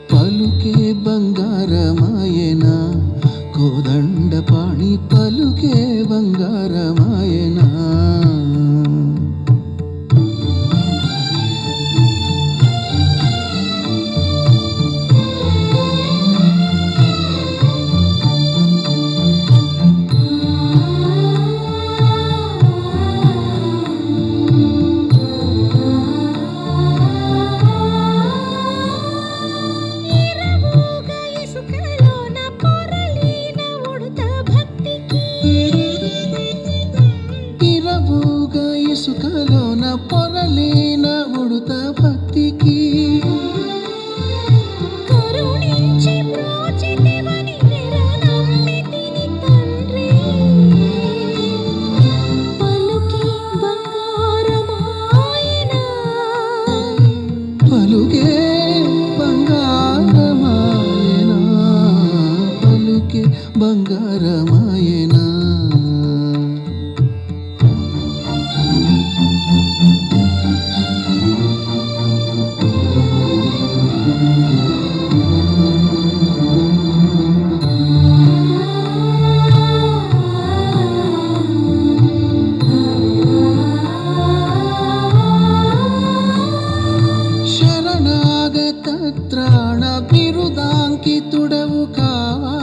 పలుకే బంగారమాయనా కోదండపాణి పలుకే బంగారమాయనా ఇసుకలోన పొరలేన ఉడుత భక్తికి కరుణించి ప్రోచితివని నిరనమ్మితిని తండ్రి పలుకే బంగారమాయనా పలుకే బంగారమాయనా పలుకే బంగారమాయనా శరణాగత త్రాణ బిరుదాంకితుడవు కావా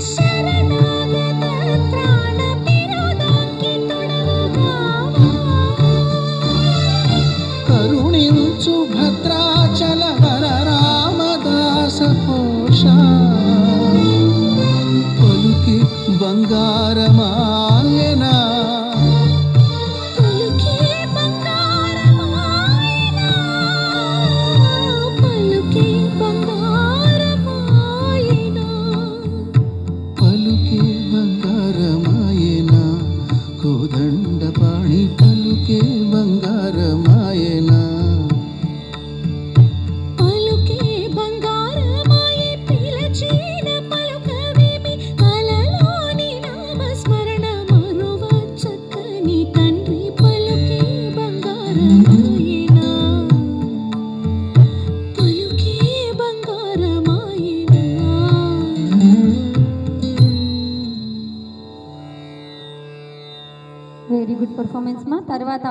శరణాగత త్రాణ బిరుదాంకితుడవు కావా కరుణించు భద్రాచల వర రామదాస పోష పలుకి బంగారమాయనా పలుకే బంగారమాయనా పలుకే బంగారమాయనా పలుకే బంగారమాయనా కోదండపాణి పలుకే బంగారమాయనా పలుకే బంగారమాయే పిలచిన పలుకవేమి కలలోని నామస్మరణ మరువ చక్కని తండ్రి పలుకే బంగారమాయనా పలుకే బంగారమాయనా. వెరీ గుడ్ పర్ఫార్మెన్స్ మా. తర్వాత